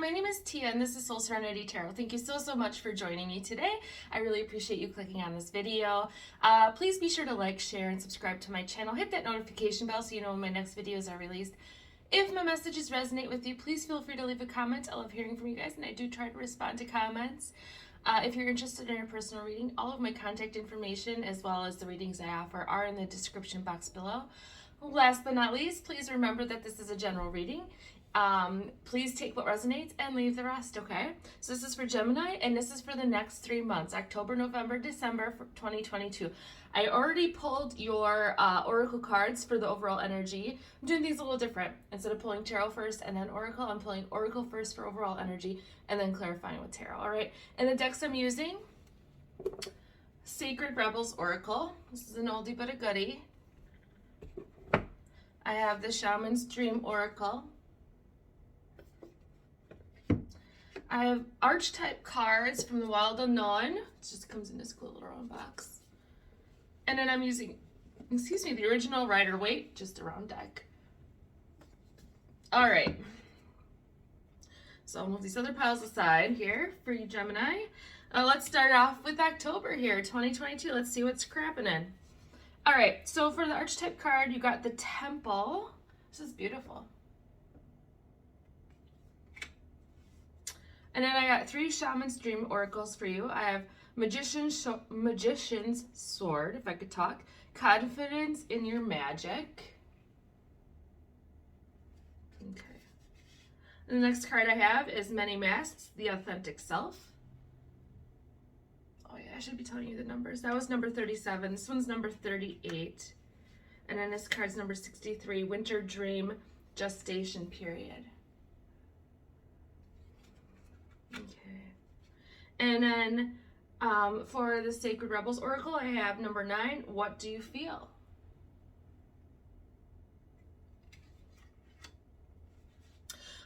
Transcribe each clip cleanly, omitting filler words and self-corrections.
my name is Tia and this is Soul Serenity Tarot. Thank you so much for joining me today. I really appreciate you clicking on this video. Please be sure to like, share, and subscribe to my channel. Hit that notification bell so you know when my next videos are released. If my messages resonate with you, please feel free to leave a comment. I love hearing from you guys and I do try to respond to comments. If you're interested in a personal reading, all of my contact information as well as the readings I offer are in the description box below. Last but not least, please remember that this is a general reading. Please take what resonates and leave the rest, okay? So this is for Gemini, and this is for the next 3 months, October, November, December for 2022. I already pulled your oracle cards for the overall energy. I'm doing these a little different. Instead of pulling tarot first and then oracle, I'm pulling oracle first for overall energy and then clarifying with tarot, all right? And the decks I'm using, Sacred Rebels Oracle. This is an oldie but a goodie. I have the Shaman's Dream Oracle. I have archetype cards from the Wild Unknown. It just comes in this cool little round box. And then I'm using, the original Rider-Waite, just a round deck. All right. So I'll move these other piles aside here for you, Gemini. Let's start off with October here, 2022. Let's see what's crapping in. All right, so for the archetype card, you got the Temple. This is beautiful. And then I got 3 Shaman's Dream Oracles for you. I have Magician's Sword, if I could talk. Confidence in your magic. Okay. And the next card I have is Many Masks, the Authentic Self. Oh yeah, I should be telling you the numbers. That was number 37. This one's number 38. And then this card's number 63, Winter Dream Gestation Period. Okay. And then for the Sacred Rebels Oracle, I have number 9, What Do You Feel?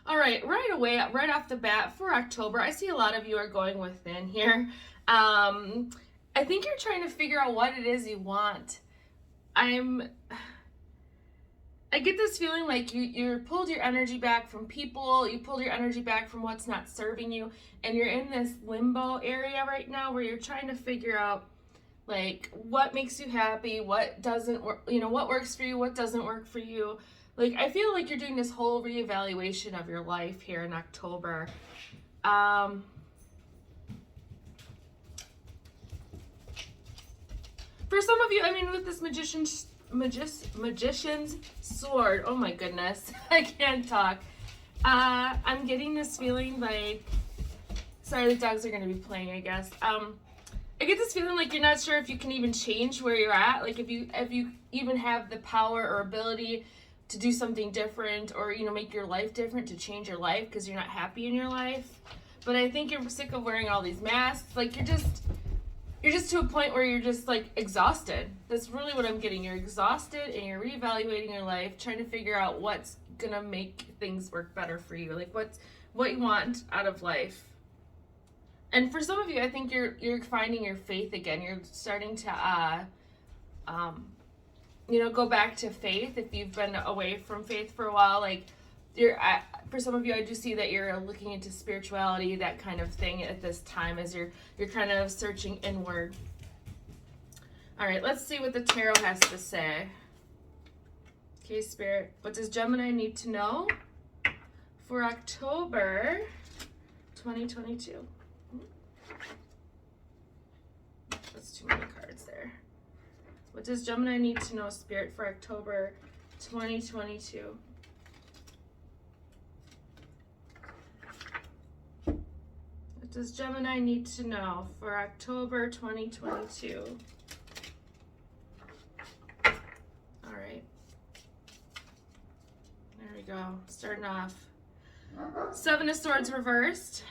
All right, right away, right off the bat for October, I see a lot of you are going within here. I think you're trying to figure out what it is you want. I get this feeling like you pulled your energy back from people, you pulled your energy back from what's not serving you, and you're in this limbo area right now where you're trying to figure out like what makes you happy, what doesn't work, what works for you, what doesn't work for you. Like I feel like you're doing this whole reevaluation of your life here in October. For some of you, I mean, with this Magician's Sword, oh my goodness, I can't talk. I'm getting this feeling like, sorry, the dogs are going to be playing, I guess. I get this feeling like you're not sure if you can even change where you're at, like if you even have the power or ability to do something different or, make your life different, to change your life because you're not happy in your life. But I think you're sick of wearing all these masks. Like you're just to a point where you're just like exhausted. That's really what I'm getting. You're exhausted and you're reevaluating your life, trying to figure out what's gonna make things work better for you. Like what you want out of life. And for some of you, I think you're finding your faith again. You're starting to go back to faith if you've been away from faith for a while. Like for some of you, I do see that you're looking into spirituality, that kind of thing at this time as you're kind of searching inward. All right, let's see what the tarot has to say. Okay, Spirit, what does Gemini need to know for October 2022? That's too many cards there. What does Gemini need to know, Spirit, for October 2022? What does Gemini need to know for October 2022? All right. There we go. Starting off. 7 of Swords reversed.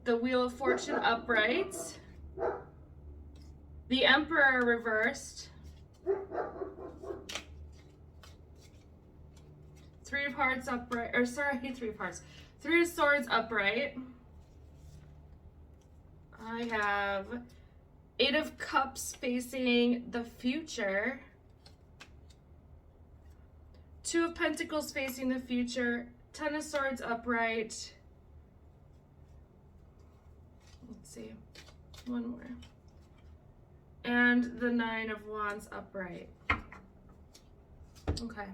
The Wheel of Fortune upright. The Emperor reversed. 3 of Hearts upright. Or sorry, 3 of Hearts. 3 of Swords upright. I have 8 of Cups facing the future. 2 of Pentacles facing the future. Ten of Swords upright. Let's see. One more. And the Nine of Wands upright. Okay.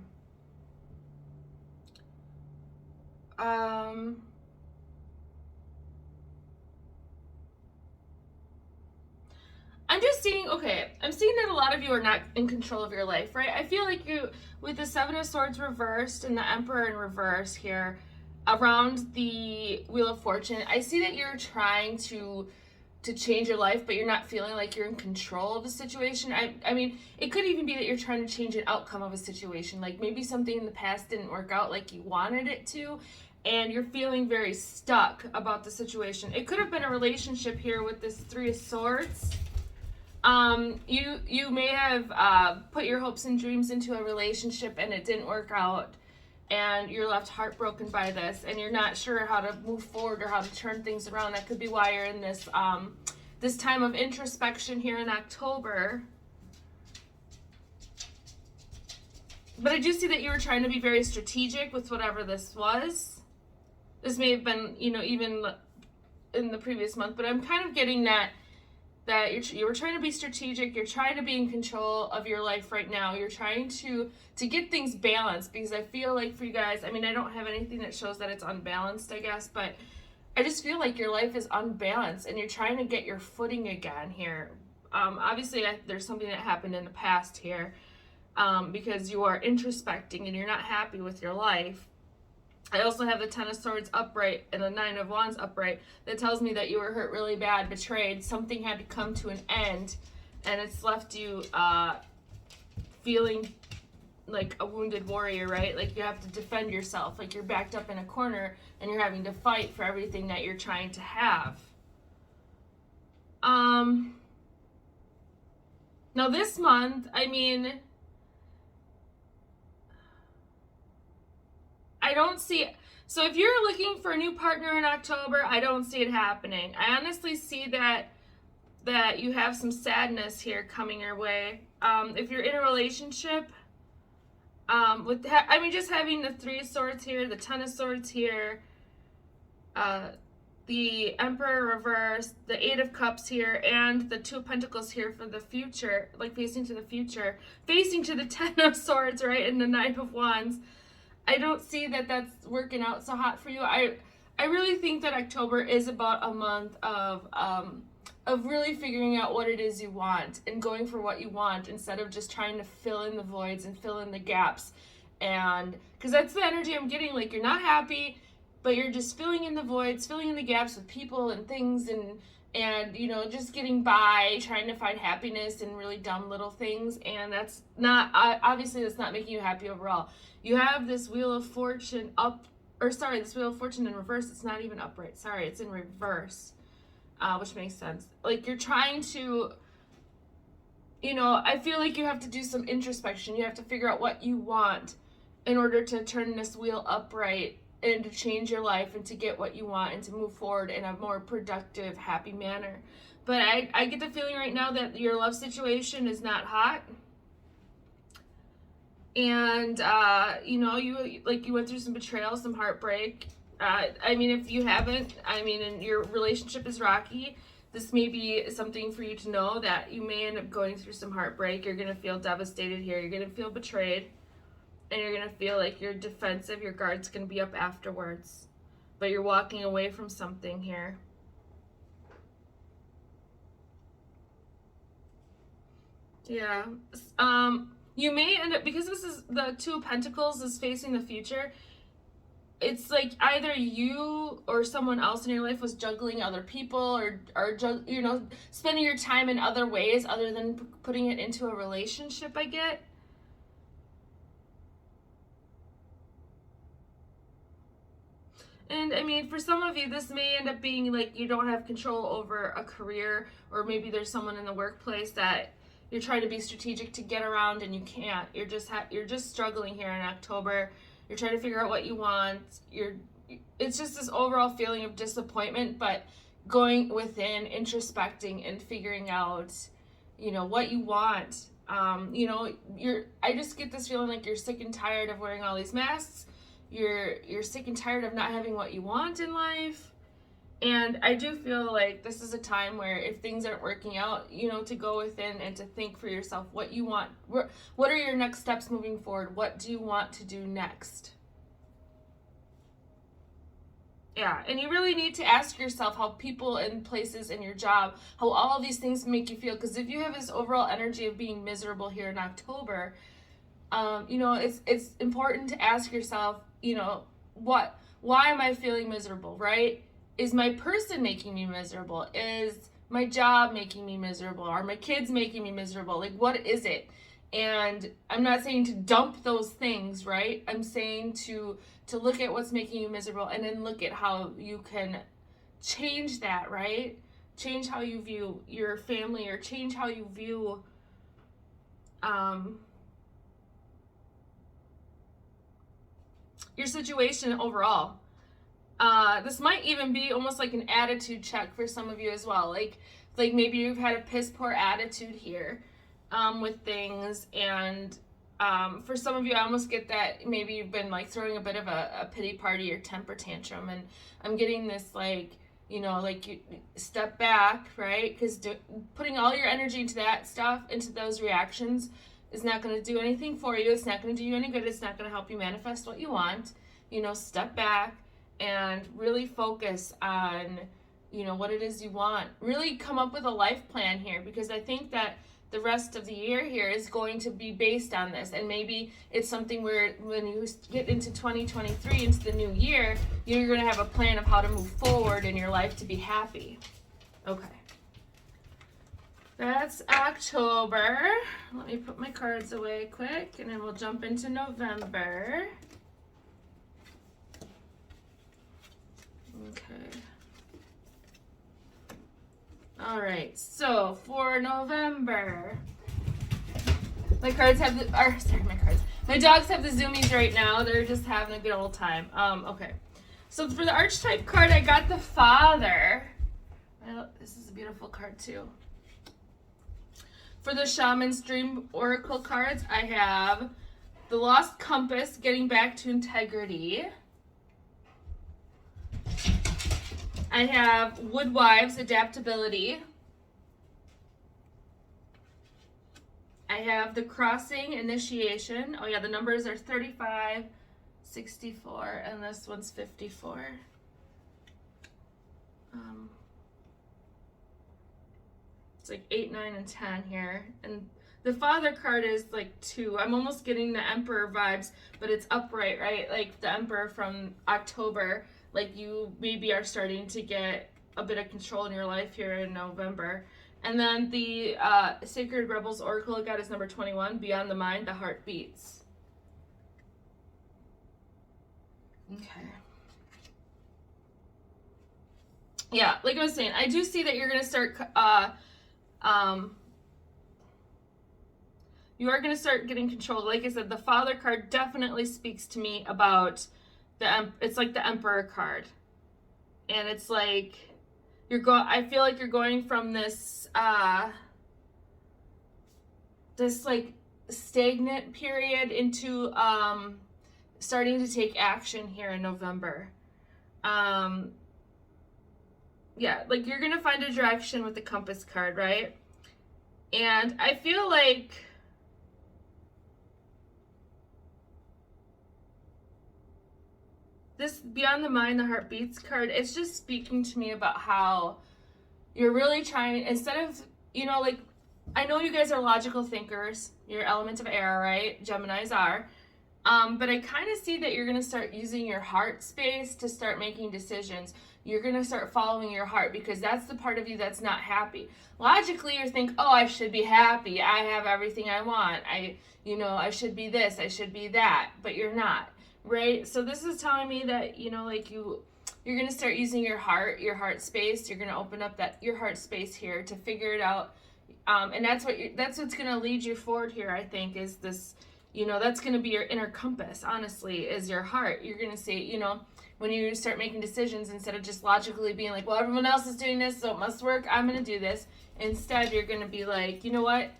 I'm just seeing, okay, I'm seeing that a lot of you are not in control of your life, right? I feel like you, with the Seven of Swords reversed and the Emperor in reverse here, around the Wheel of Fortune, I see that you're trying to change your life, but you're not feeling like you're in control of a situation. I mean, it could even be that you're trying to change an outcome of a situation. Like maybe something in the past didn't work out like you wanted it to, and you're feeling very stuck about the situation. It could have been a relationship here with this Three of Swords. You may have put your hopes and dreams into a relationship and it didn't work out, and you're left heartbroken by this, and you're not sure how to move forward or how to turn things around. That could be why you're in this this time of introspection here in October. But I do see that you were trying to be very strategic with whatever this was. This may have been, you know, even in the previous month, but I'm kind of getting that you were trying to be strategic, you're trying to be in control of your life right now, you're trying to get things balanced, because I feel like for you guys, I mean, I don't have anything that shows that it's unbalanced, I guess, but I just feel like your life is unbalanced and you're trying to get your footing again here. Obviously, there's something that happened in the past here, because you are introspecting and you're not happy with your life. I also have the Ten of Swords upright and the Nine of Wands upright. That tells me that you were hurt really bad, betrayed. Something had to come to an end, and it's left you feeling like a wounded warrior, right? Like you have to defend yourself. Like you're backed up in a corner and you're having to fight for everything that you're trying to have. Now this month, I mean, I don't see, so if you're looking for a new partner in October, I don't see it happening. I honestly see that you have some sadness here coming your way. If you're in a relationship, just having the Three of Swords here, the Ten of Swords here, the Emperor reversed, the Eight of Cups here, and the Two of Pentacles here for the future, like facing to the future, facing to the Ten of Swords, right, and the Nine of Wands. I don't see that that's working out so hot for you. I really think that October is about a month of really figuring out what it is you want and going for what you want instead of just trying to fill in the voids and fill in the gaps. And because that's the energy I'm getting, like you're not happy, but you're just filling in the voids, filling in the gaps with people and things, and you know, just getting by, trying to find happiness in really dumb little things. And that's not, obviously that's not making you happy overall. You have this Wheel of Fortune this Wheel of Fortune in reverse. It's not even upright. Sorry, it's in reverse, which makes sense. Like you're trying to, you know, I feel like you have to do some introspection. You have to figure out what you want in order to turn this wheel upright and to change your life and to get what you want and to move forward in a more productive, happy manner. But I get the feeling right now that your love situation is not hot. And, you know, you went through some betrayal, some heartbreak. I mean, if you haven't, I mean, and your relationship is rocky, this may be something for you to know that you may end up going through some heartbreak. You're going to feel devastated here. You're going to feel betrayed. And you're going to feel like you're defensive. Your guard's going to be up afterwards. But you're walking away from something here. Yeah. You may end up, because this is the Two of Pentacles is facing the future, it's like either you or someone else in your life was juggling other people or you know, spending your time in other ways other than putting it into a relationship, I get. And I mean, for some of you, this may end up being like you don't have control over a career, or maybe there's someone in the workplace that you're trying to be strategic to get around and you can't. You're just struggling here in October. You're trying to figure out what you want. It's just this overall feeling of disappointment, but going within, introspecting and figuring out, you know, what you want. You know, I just get this feeling like you're sick and tired of wearing all these masks. you're sick and tired of not having what you want in life. And I do feel like this is a time where if things aren't working out, you know, to go within and to think for yourself what you want. What are your next steps moving forward? What do you want to do next? Yeah, and you really need to ask yourself how people and places in your job, how all of these things make you feel. Because if you have this overall energy of being miserable here in October, you know, it's important to ask yourself, you know, why am I feeling miserable, right? Is my person making me miserable? Is my job making me miserable? Are my kids making me miserable? Like, what is it? And I'm not saying to dump those things, right? I'm saying to look at what's making you miserable and then look at how you can change that, right? Change how you view your family, or change how you view your situation overall. This might even be almost like an attitude check for some of you as well. Like maybe you've had a piss poor attitude here with things, and for some of you, I almost get that maybe you've been like throwing a bit of a pity party or temper tantrum, and I'm getting this like, you know, like you step back, right? Because putting all your energy into that stuff, into those reactions, is not going to do anything for you. It's not going to do you any good. It's not going to help you manifest what you want. You know, step back and really focus on, you know, what it is you want. Really come up with a life plan here, because I think that the rest of the year here is going to be based on this. And maybe it's something where when you get into 2023, into the new year, you're going to have a plan of how to move forward in your life to be happy. Okay. That's October. Let me put my cards away quick, and then we'll jump into November. Okay. All right, so for November, my dogs have the zoomies right now. They're just having a good old time. Okay, so for the archetype card, I got the Father. Well, this is a beautiful card too. For the Shaman's Dream Oracle cards, I have the Lost Compass, getting back to integrity. I have Woodwives, adaptability. I have the Crossing, initiation. Oh yeah, the numbers are 35, 64, and this one's 54. It's like 8, 9, and 10 here. And the Father card is like 2. I'm almost getting the Emperor vibes, but it's upright, right? Like the Emperor from October. Like you maybe are starting to get a bit of control in your life here in November. And then the Sacred Rebels Oracle I got is number 21, Beyond the Mind, the Heart Beats. Okay. Yeah, like I was saying, I do see that you're going to start, you are going to start getting control. Like I said, the Father card definitely speaks to me about it's like the Emperor card. And it's like, I feel like you're going from this, this like stagnant period into, starting to take action here in November. Yeah, like you're going to find a direction with the Compass card, right? And I feel like this Beyond the Mind, the Heart Beats card, it's just speaking to me about how you're really trying, instead of, you know, like, I know you guys are logical thinkers. You're element of air, right? Geminis are. But I kind of see that you're going to start using your heart space to start making decisions. You're going to start following your heart, because that's the part of you that's not happy. Logically, you think, oh, I should be happy. I have everything I want. I should be this. I should be that. But you're not, right? So this is telling me that, you know, like you're going to start using your heart space. You're going to open up your heart space here to figure it out. And that's what's going to lead you forward here, I think, is this, you know, that's going to be your inner compass, honestly, is your heart. You're going to see, you know, when you start making decisions, instead of just logically being like, well, everyone else is doing this, so it must work, I'm going to do this. Instead, you're going to be like, you know what?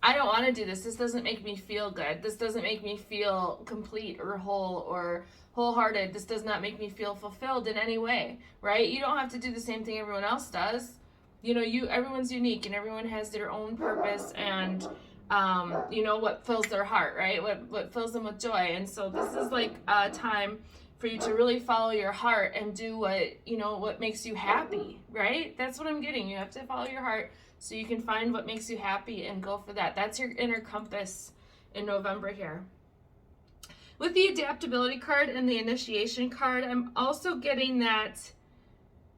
I don't want to do this. This doesn't make me feel good. This doesn't make me feel complete or whole or wholehearted. This does not make me feel fulfilled in any way, right? You don't have to do the same thing everyone else does. You know, everyone's unique and everyone has their own purpose and you know, what fills their heart, right? What fills them with joy. And so this is like a time for you to really follow your heart and do what, you know, what makes you happy, right? That's what I'm getting. You have to follow your heart so you can find what makes you happy and go for that. That's your inner compass in November here. With the adaptability card and the initiation card, I'm also getting that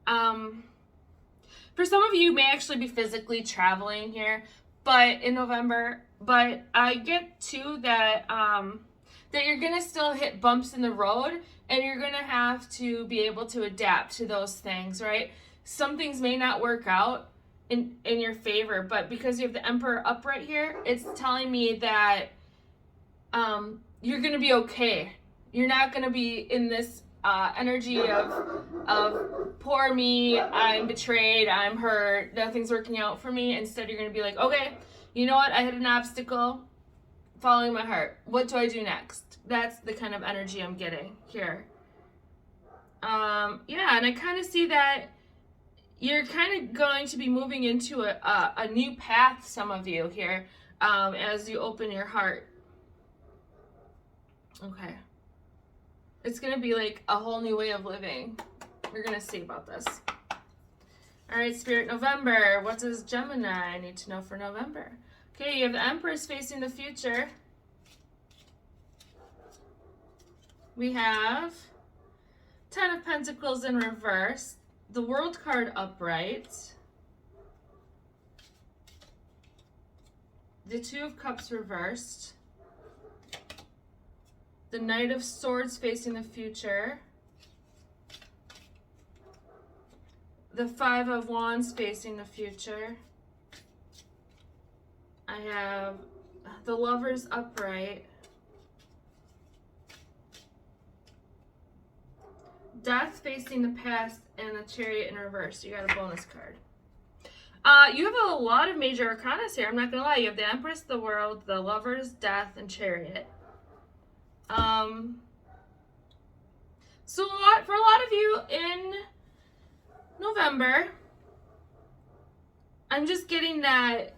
for some of you may actually be physically traveling here, but in November, but I get too that that you're gonna still hit bumps in the road and you're gonna have to be able to adapt to those things, right? Some things may not work out in your favor, but because you have the Emperor upright here, it's telling me that you're gonna be okay. You're not gonna be in this energy of poor me, I'm betrayed, I'm hurt, nothing's working out for me. Instead, you're gonna be like, okay, you know what? I hit an obstacle, following my heart. What do I do next? That's the kind of energy I'm getting here. Yeah, and I kind of see that you're kind of going to be moving into a new path, some of you here, as you open your heart. Okay. It's going to be like a whole new way of living. We're going to see about this. All right, Spirit, November. What does Gemini need to know for November? Okay, you have the Empress facing the future. We have 10 of Pentacles in reverse. The World card upright. The Two of Cups reversed. The Knight of Swords facing the future. The Five of Wands facing the future. I have the Lovers upright. Death facing the past and the Chariot in reverse. You got a bonus card. You have a lot of major arcana here. I'm not going to lie. You have the Empress, the World, the Lovers, Death, and Chariot. So for a lot of you in November, I'm just getting that,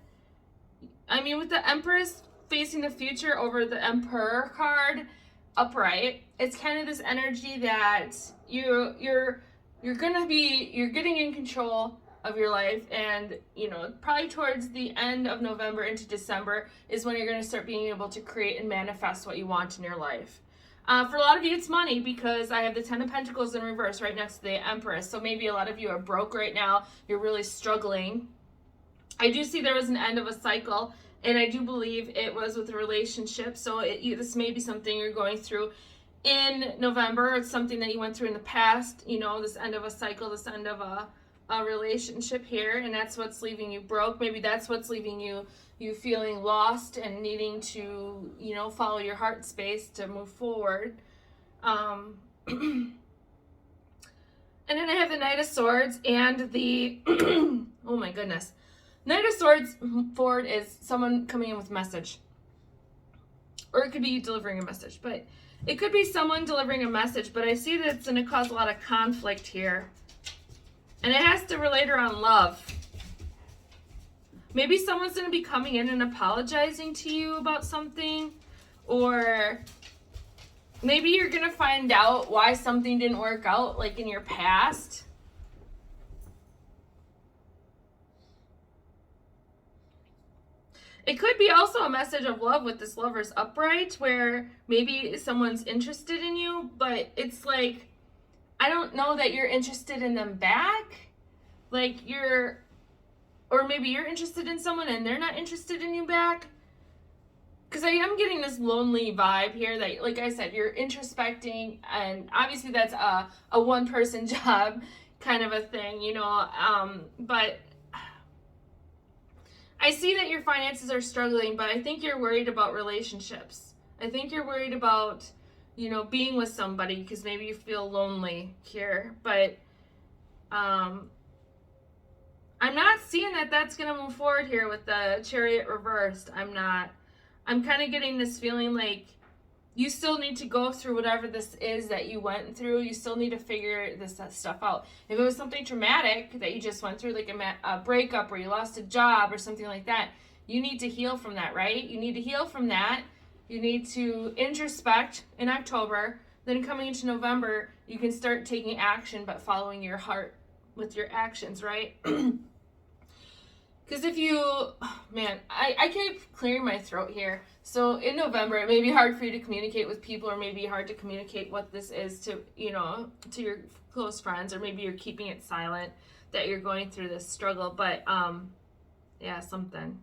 I mean, with the Empress facing the future over the Emperor card upright, it's kind of this energy that you're getting in control of your life, and you know, probably towards the end of November into December is when you're going to start being able to create and manifest what you want in your life. For a lot of you, it's money, because I have the Ten of Pentacles in reverse right next to the Empress. So maybe a lot of you are broke right now. You're really struggling. I do see there was an end of a cycle, and I do believe it was with a relationship. So this may be something you're going through in November. It's something that you went through in the past, you know, this end of a cycle, this end of a relationship here, and that's what's leaving you broke. Maybe that's what's leaving you feeling lost and needing to, you know, follow your heart space to move forward. And then I have the Knight of Swords and the oh my goodness, Knight of Swords forward is someone coming in with a message, or it could be you delivering a message, but it could be someone delivering a message. But I see that it's going to cause a lot of conflict here. And it has to relate around love. Maybe someone's going to be coming in and apologizing to you about something. Or maybe you're going to find out why something didn't work out, like in your past. It could be also a message of love with this Lovers upright, where maybe someone's interested in you, but it's like, I don't know that you're interested in them back. Like or maybe you're interested in someone and they're not interested in you back. Because I am getting this lonely vibe here that, like I said, you're introspecting, and obviously that's a one-person job kind of a thing, you know. But I see that your finances are struggling, but I think you're worried about relationships. I think you're worried about, you know, being with somebody, because maybe you feel lonely here. But I'm not seeing that that's going to move forward here with the Chariot reversed. I'm not. I'm kind of getting this feeling like you still need to go through whatever this is that you went through. You still need to figure this stuff out. If it was something traumatic that you just went through, like a breakup or you lost a job or something like that, you need to heal from that, right? You need to heal from that. You need to introspect in October. Then coming into November, you can start taking action, but following your heart with your actions, right? Because if you, I keep clearing my throat here. So in November, it may be hard for you to communicate with people, or maybe hard to communicate what this is to, to your close friends, or maybe you're keeping it silent that you're going through this struggle. But, yeah, something.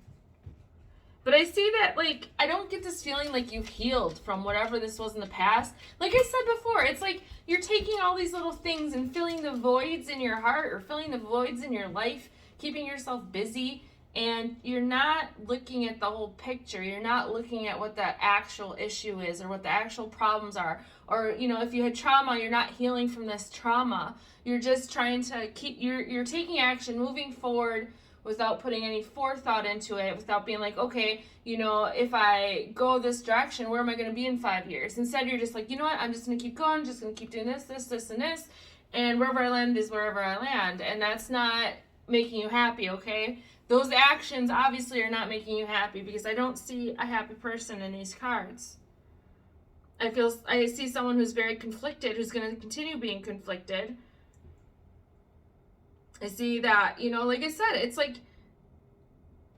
But I see that, like, I don't get this feeling like you've healed from whatever this was in the past. Like I said before, it's like you're taking all these little things and filling the voids in your heart or filling the voids in your life, keeping yourself busy, and you're not looking at the whole picture. You're not looking at what the actual issue is or what the actual problems are. Or, if you had trauma, you're not healing from this trauma. You're just trying to you're taking action, moving forward, without putting any forethought into it, without being like, okay, if I go this direction, where am I going to be in 5 years? Instead, you're just like, you know what, I'm just going to keep going, just going to keep doing this, and this, and wherever I land is wherever I land, and that's not making you happy, okay? Those actions obviously are not making you happy, because I don't see a happy person in these cards. I see someone who's very conflicted, who's going to continue being conflicted. I see that, like I said, it's like,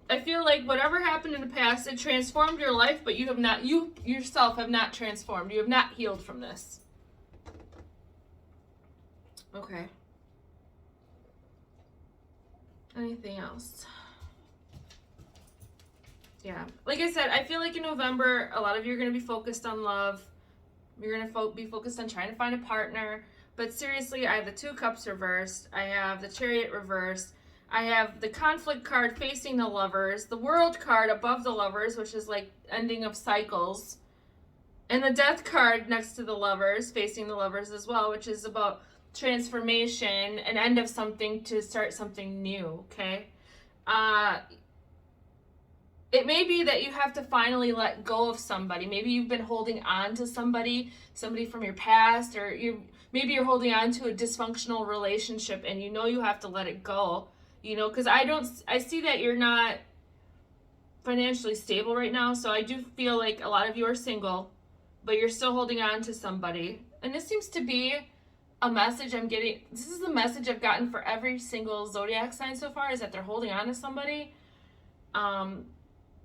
I feel like whatever happened in the past, it transformed your life, but you yourself have not transformed. You have not healed from this. Okay. Anything else? Yeah. Like I said, I feel like in November, a lot of you are going to be focused on love. You're going to be focused on trying to find a partner. But seriously, I have the Two Cups reversed. I have the Chariot reversed. I have the Conflict card facing the Lovers. The World card above the Lovers, which is like ending of cycles. And the Death card next to the Lovers, facing the Lovers as well, which is about transformation, an end of something to start something new, okay? It may be that you have to finally let go of somebody. Maybe you've been holding on to somebody from your past, or maybe you're holding on to a dysfunctional relationship and you have to let it go, because I see that you're not financially stable right now. So I do feel like a lot of you are single, but you're still holding on to somebody. And this seems to be a message I'm getting. This is the message I've gotten for every single zodiac sign so far, is that they're holding on to somebody.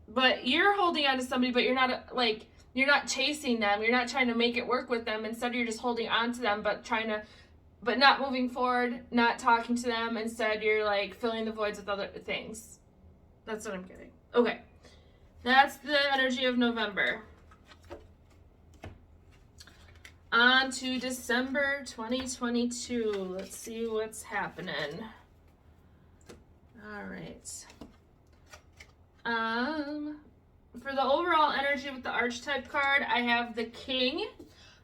But you're holding on to somebody, but you're not chasing them. You're not trying to make it work with them. Instead, you're just holding on to them, but not moving forward, not talking to them. Instead, you're like filling the voids with other things. That's what I'm getting. Okay. That's the energy of November. On to December 2022. Let's see what's happening. All right. For the overall energy with the Archetype card, I have the King.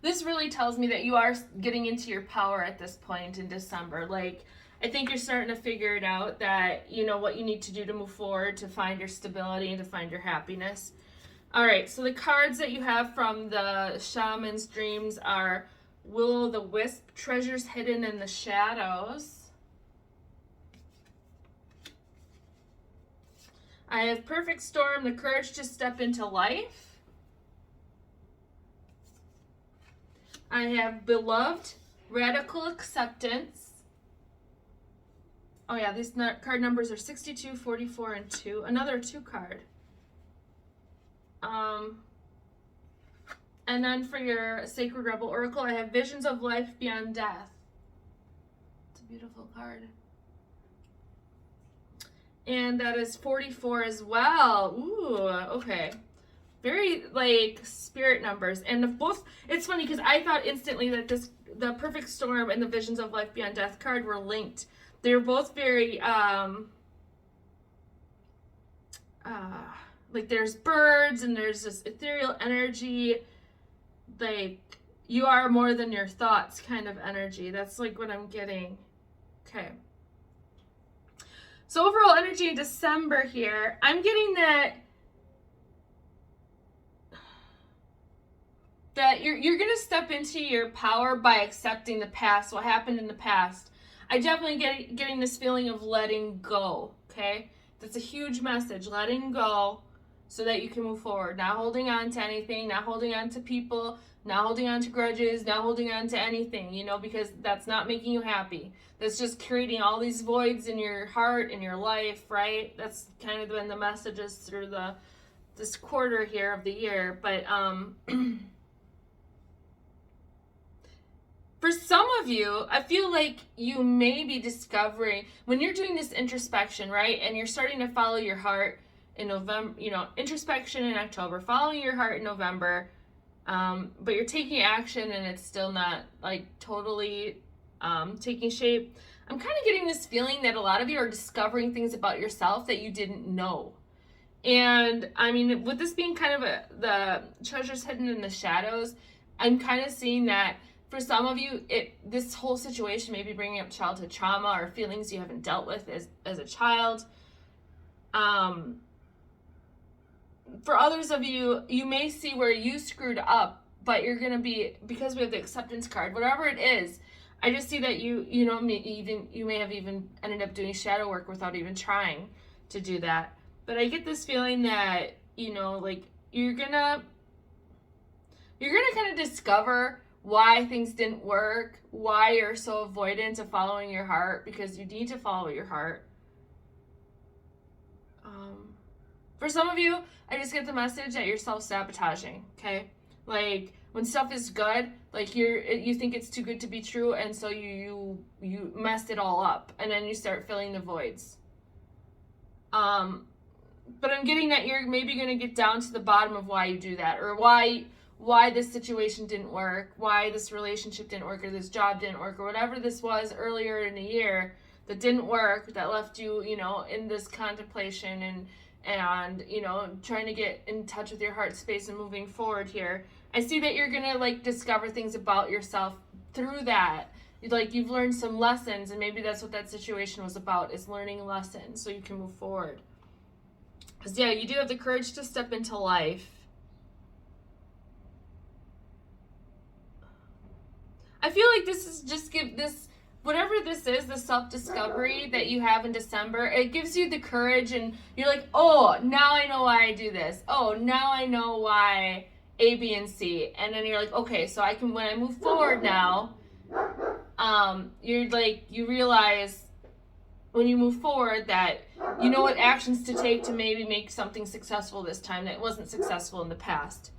This really tells me that you are getting into your power at this point in December. Like, I think you're starting to figure it out, that what you need to do to move forward, to find your stability and to find your happiness. All right, so the cards that you have from the Shaman's Dreams are Will-o'-the-Wisp, Treasures Hidden in the Shadows. I have Perfect Storm, the Courage to Step into Life. I have Beloved, Radical Acceptance. Oh yeah, these card numbers are 62, 44, and 2. Another 2 card. And then for your Sacred Rebel Oracle, I have Visions of Life Beyond Death. It's a beautiful card. And that is 44 as well. Ooh, okay. Very, spirit numbers. And both, it's funny because I thought instantly that the Perfect Storm and the Visions of Life Beyond Death card were linked. They're both very, there's birds and there's this ethereal energy. You are more than your thoughts kind of energy. That's what I'm getting. Okay. So overall energy in December here, I'm getting that you're going to step into your power by accepting the past, what happened in the past. I definitely getting this feeling of letting go, okay? That's a huge message, letting go so that you can move forward. Not holding on to anything, not holding on to people, not holding on to grudges, not holding on to anything, you know, because that's not making you happy. That's just creating all these voids in your heart, in your life, right? That's kind of been the messages through this quarter here of the year. But for some of you, I feel like you may be discovering, when you're doing this introspection, right, and you're starting to follow your heart in November, you know, introspection in October, following your heart in November, but you're taking action and it's still not, like, totally taking shape. I'm kind of getting this feeling that a lot of you are discovering things about yourself that you didn't know. And, I mean, with this being kind of the treasures hidden in the shadows, I'm kind of seeing that for some of you, this whole situation may be bringing up childhood trauma or feelings you haven't dealt with as a child. For others of you, you may see where you screwed up, but you're going to be, because we have the acceptance card, whatever it is, I just see that you may have even ended up doing shadow work without even trying to do that. But I get this feeling that, you know, like you're going to kind of discover why things didn't work, why you're so avoidant of following your heart, because you need to follow your heart. For some of you, I just get the message that you're self-sabotaging, okay? Like, when stuff is good, like you think it's too good to be true, and so you messed it all up, and then you start filling the voids. But I'm getting that you're maybe going to get down to the bottom of why you do that, or why this situation didn't work, why this relationship didn't work, or this job didn't work, or whatever this was earlier in the year that didn't work, that left you, you know, in this contemplation and you know, trying to get in touch with your heart space and moving forward here. I see that you're gonna, like, discover things about yourself through that. Like, you've learned some lessons, and maybe that's what that situation was about, is learning lessons so you can move forward. Because, yeah, you do have the courage to step into life. I feel like this is just whatever this is, the self-discovery that you have in December, it gives you the courage, and you're like, oh, now I know why I do this. Oh, now I know why A, B, and C. And then you're like, okay, so I can, when I move forward now, you're like, you realize when you move forward that you know what actions to take to maybe make something successful this time that wasn't successful in the past.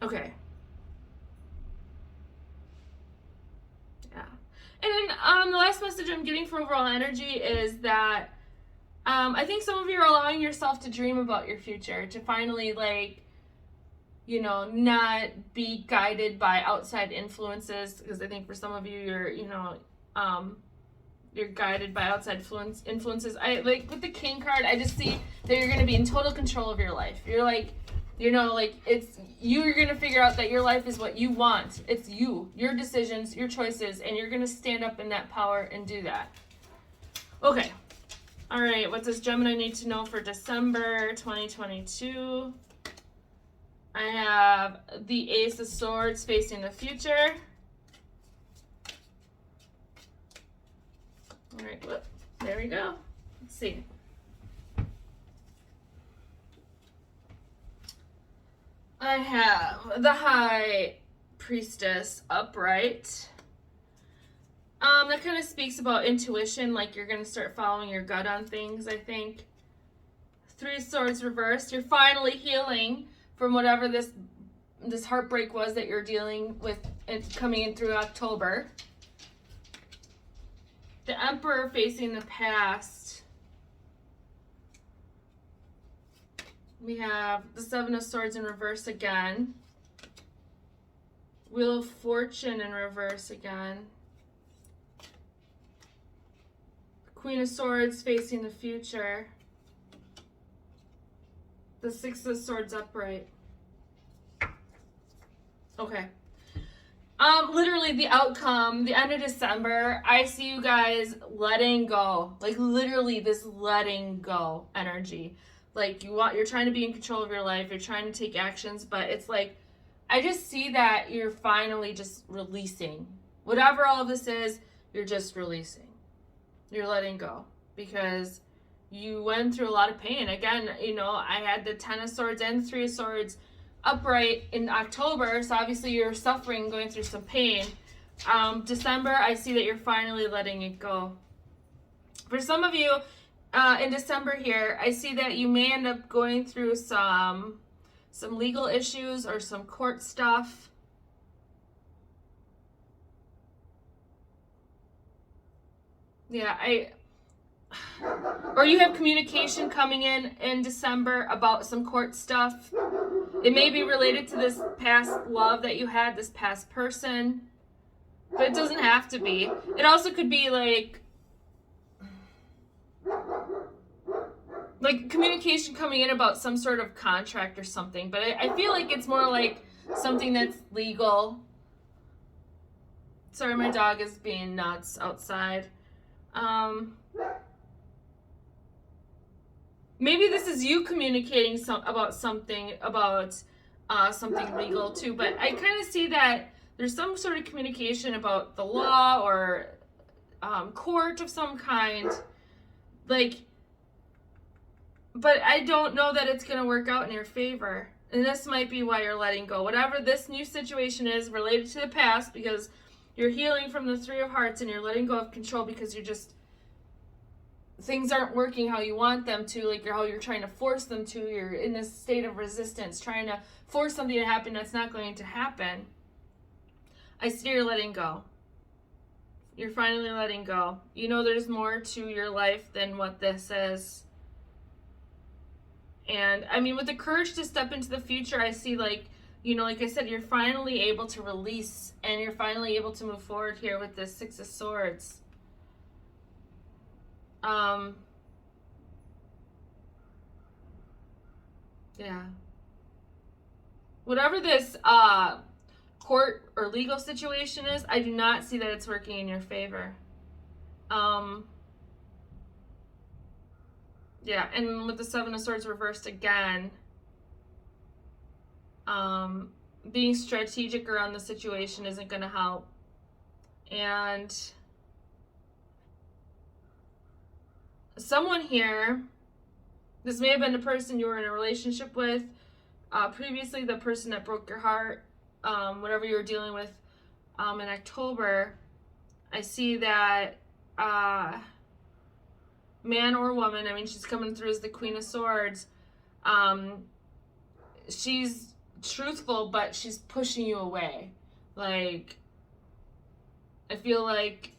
Okay. And then the last message I'm getting for overall energy is that I think some of you are allowing yourself to dream about your future, to finally, like, you know, not be guided by outside influences, because I think for some of you, you're guided by outside influences. I, like, with the King card, I just see that you're going to be in total control of your life. You're like, you know, like, it's, you're going to figure out that your life is what you want. It's you, your decisions, your choices, and you're going to stand up in that power and do that. Okay. All right. What does Gemini need to know for December 2022? I have the Ace of Swords facing the future. All right. Whoop, there we go. Let's see. I have the High Priestess upright. That kind of speaks about intuition, like you're going to start following your gut on things, I think. Three of Swords reversed. You're finally healing from whatever this heartbreak was that you're dealing with coming in through October. The Emperor facing the past. We have the Seven of Swords in reverse again. Wheel of Fortune in reverse again. Queen of Swords facing the future. The Six of Swords upright. Okay. Literally the outcome, the end of December, I see you guys letting go. Like literally this letting go energy. Like you're trying to be in control of your life, you're trying to take actions, but it's like, I just see that you're finally just releasing. Whatever all of this is, you're just releasing. You're letting go. Because you went through a lot of pain. Again, I had the 10 of Swords and the 3 of Swords upright in October, so obviously you're suffering, going through some pain. December, I see that you're finally letting it go. For some of you, in December here, I see that you may end up going through some legal issues or some court stuff. Yeah, or you have communication coming in December about some court stuff. It may be related to this past love that you had, this past person, but it doesn't have to be. It also could be like communication coming in about some sort of contract or something, but I feel like it's more like something that's legal. Sorry, my dog is being nuts outside. Maybe this is you communicating about something legal too, but I kind of see that there's some sort of communication about the law or court of some kind, but I don't know that it's going to work out in your favor. And this might be why you're letting go. Whatever this new situation is related to the past, because you're healing from the 3 of Hearts and you're letting go of control because things aren't working how you want them to, like how you're trying to force them to. You're in this state of resistance, trying to force something to happen that's not going to happen. I see you're letting go. You're finally letting go. There's more to your life than what this is. And with the courage to step into the future, I see like I said, you're finally able to release and you're finally able to move forward here with this 6 of Swords. Yeah. Whatever this court or legal situation is, I do not see that it's working in your favor. Yeah, and with the 7 of Swords reversed again, being strategic around the situation isn't going to help. And someone here, this may have been the person you were in a relationship with previously, the person that broke your heart, whatever you were dealing with in October. I see that man or woman, she's coming through as the Queen of Swords. She's truthful, but she's pushing you away. Like, I feel like,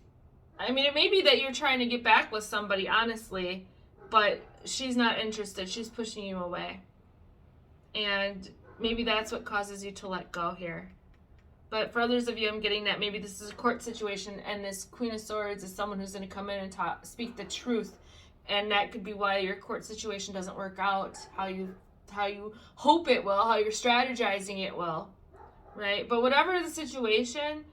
it may be that you're trying to get back with somebody, honestly, but she's not interested. She's pushing you away. And maybe that's what causes you to let go here. But for others of you, I'm getting that maybe this is a court situation and this Queen of Swords is someone who's going to come in and speak the truth. And that could be why your court situation doesn't work out how you hope it will, how you're strategizing it will, right? But whatever the situation,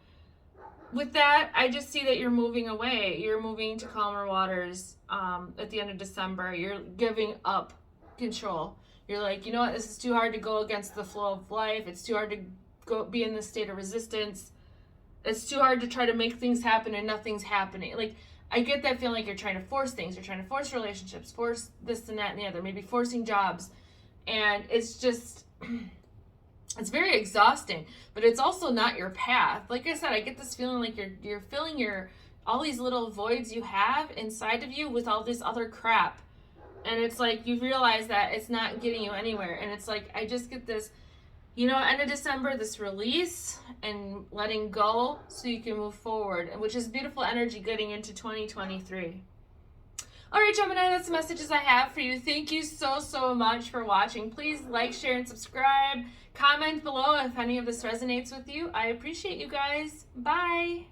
with that, I just see that you're moving away. You're moving to calmer waters at the end of December. You're giving up control. You're like, you know what, this is too hard to go against the flow of life. It's too hard to go be in this state of resistance. It's too hard to try to make things happen and nothing's happening. Like, I get that feeling like you're trying to force things. You're trying to force relationships, force this and that and the other, maybe forcing jobs. And it's just, it's very exhausting, but it's also not your path. Like I said, I get this feeling like you're filling all these little voids you have inside of you with all this other crap. And it's like, you realize that it's not getting you anywhere. And it's like, I just get this, end of December, this release and letting go so you can move forward, which is beautiful energy getting into 2023. All right, Gemini, that's the messages I have for you. Thank you so, so much for watching. Please like, share, and subscribe. Comment below if any of this resonates with you. I appreciate you guys. Bye.